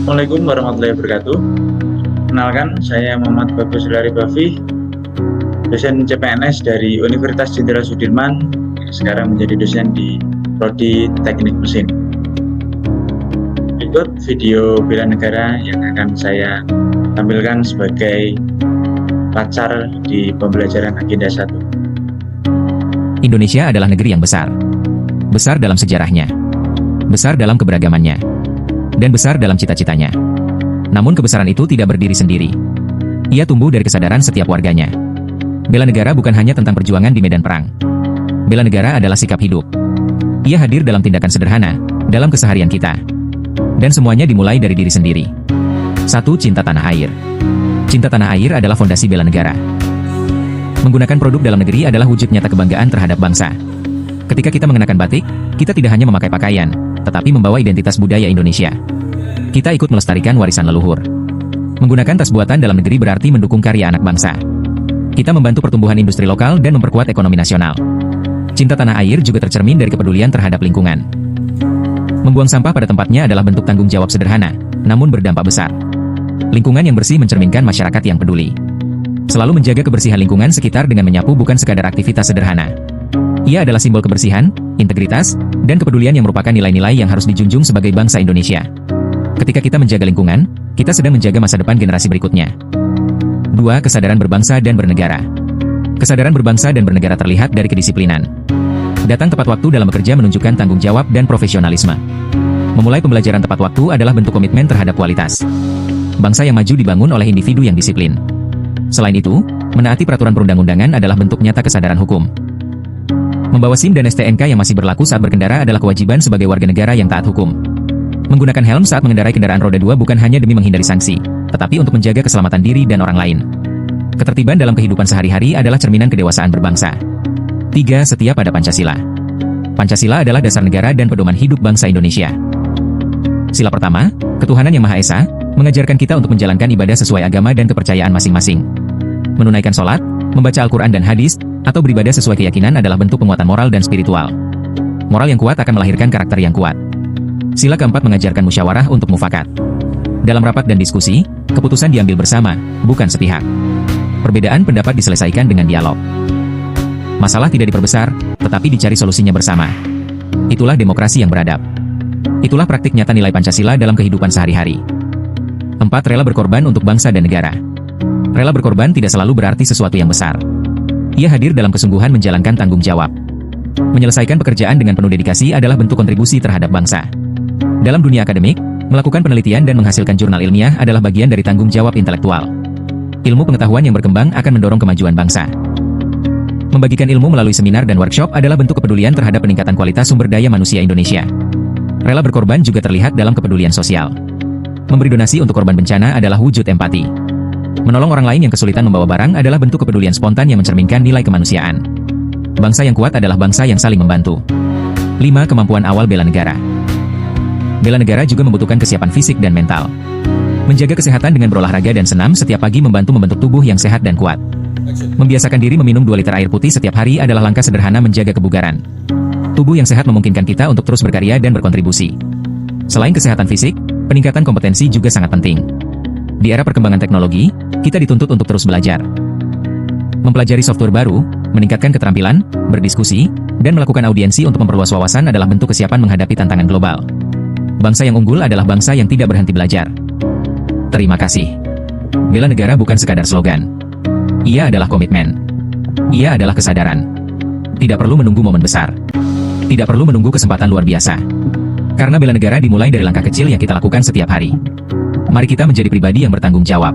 Assalamualaikum warahmatullahi wabarakatuh. Kenalkan, saya Muhammad Bagus Lari Bafi, dosen CPNS dari Universitas Jenderal Sudirman, sekarang menjadi dosen di Prodi Teknik Mesin. Berikut video bela negara yang akan saya tampilkan sebagai pacar di pembelajaran agenda 1. Indonesia adalah negeri yang besar. Besar dalam sejarahnya, besar dalam keberagamannya, dan besar dalam cita-citanya. Namun kebesaran itu tidak berdiri sendiri. Ia tumbuh dari kesadaran setiap warganya. Bela negara bukan hanya tentang perjuangan di medan perang. Bela negara adalah sikap hidup. Ia hadir dalam tindakan sederhana, dalam keseharian kita. Dan semuanya dimulai dari diri sendiri. 1. Cinta tanah air. Cinta tanah air adalah fondasi bela negara. Menggunakan produk dalam negeri adalah wujud nyata kebanggaan terhadap bangsa. Ketika kita mengenakan batik, kita tidak hanya memakai pakaian, tetapi membawa identitas budaya Indonesia. Kita ikut melestarikan warisan leluhur. Menggunakan tas buatan dalam negeri berarti mendukung karya anak bangsa. Kita membantu pertumbuhan industri lokal dan memperkuat ekonomi nasional. Cinta tanah air juga tercermin dari kepedulian terhadap lingkungan. Membuang sampah pada tempatnya adalah bentuk tanggung jawab sederhana, namun berdampak besar. Lingkungan yang bersih mencerminkan masyarakat yang peduli. Selalu menjaga kebersihan lingkungan sekitar dengan menyapu bukan sekadar aktivitas sederhana. Ia adalah simbol kebersihan, integritas, dan kepedulian yang merupakan nilai-nilai yang harus dijunjung sebagai bangsa Indonesia. Ketika kita menjaga lingkungan, kita sedang menjaga masa depan generasi berikutnya. 2. Kesadaran berbangsa dan bernegara. Kesadaran berbangsa dan bernegara terlihat dari kedisiplinan. Datang tepat waktu dalam bekerja menunjukkan tanggung jawab dan profesionalisme. Memulai pembelajaran tepat waktu adalah bentuk komitmen terhadap kualitas. Bangsa yang maju dibangun oleh individu yang disiplin. Selain itu, menaati peraturan perundang-undangan adalah bentuk nyata kesadaran hukum. Membawa SIM dan STNK yang masih berlaku saat berkendara adalah kewajiban sebagai warga negara yang taat hukum. Menggunakan helm saat mengendarai kendaraan roda 2 bukan hanya demi menghindari sanksi, tetapi untuk menjaga keselamatan diri dan orang lain. Ketertiban dalam kehidupan sehari-hari adalah cerminan kedewasaan berbangsa. 3. Setia pada Pancasila. Pancasila adalah dasar negara dan pedoman hidup bangsa Indonesia. Sila pertama, ketuhanan yang Maha Esa, mengajarkan kita untuk menjalankan ibadah sesuai agama dan kepercayaan masing-masing. Menunaikan sholat, membaca Al-Quran dan hadis, atau beribadah sesuai keyakinan adalah bentuk penguatan moral dan spiritual. Moral yang kuat akan melahirkan karakter yang kuat. Sila keempat mengajarkan musyawarah untuk mufakat. Dalam rapat dan diskusi, keputusan diambil bersama, bukan sepihak. Perbedaan pendapat diselesaikan dengan dialog. Masalah tidak diperbesar, tetapi dicari solusinya bersama. Itulah demokrasi yang beradab. Itulah praktik nyata nilai Pancasila dalam kehidupan sehari-hari. 4. Rela berkorban untuk bangsa dan negara. Rela berkorban tidak selalu berarti sesuatu yang besar. Ia hadir dalam kesungguhan menjalankan tanggung jawab. Menyelesaikan pekerjaan dengan penuh dedikasi adalah bentuk kontribusi terhadap bangsa. Dalam dunia akademik, melakukan penelitian dan menghasilkan jurnal ilmiah adalah bagian dari tanggung jawab intelektual. Ilmu pengetahuan yang berkembang akan mendorong kemajuan bangsa. Membagikan ilmu melalui seminar dan workshop adalah bentuk kepedulian terhadap peningkatan kualitas sumber daya manusia Indonesia. Rela berkorban juga terlihat dalam kepedulian sosial. Memberi donasi untuk korban bencana adalah wujud empati. Menolong orang lain yang kesulitan membawa barang adalah bentuk kepedulian spontan yang mencerminkan nilai kemanusiaan. Bangsa yang kuat adalah bangsa yang saling membantu. 5. Kemampuan awal bela negara. Bela negara juga membutuhkan kesiapan fisik dan mental. Menjaga kesehatan dengan berolahraga dan senam setiap pagi membantu membentuk tubuh yang sehat dan kuat. Membiasakan diri meminum 2 liter air putih setiap hari adalah langkah sederhana menjaga kebugaran. Tubuh yang sehat memungkinkan kita untuk terus berkarya dan berkontribusi. Selain kesehatan fisik, peningkatan kompetensi juga sangat penting. Di era perkembangan teknologi, kita dituntut untuk terus belajar. Mempelajari software baru, meningkatkan keterampilan, berdiskusi, dan melakukan audiensi untuk memperluas wawasan adalah bentuk kesiapan menghadapi tantangan global. Bangsa yang unggul adalah bangsa yang tidak berhenti belajar. Terima kasih. Bela negara bukan sekadar slogan. Ia adalah komitmen. Ia adalah kesadaran. Tidak perlu menunggu momen besar. Tidak perlu menunggu kesempatan luar biasa. Karena bela negara dimulai dari langkah kecil yang kita lakukan setiap hari. Mari kita menjadi pribadi yang bertanggung jawab.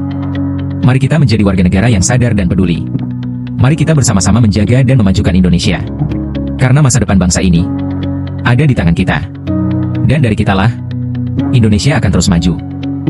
Mari kita menjadi warga negara yang sadar dan peduli. Mari kita bersama-sama menjaga dan memajukan Indonesia. Karena masa depan bangsa ini ada di tangan kita. Dan dari kitalah, Indonesia akan terus maju.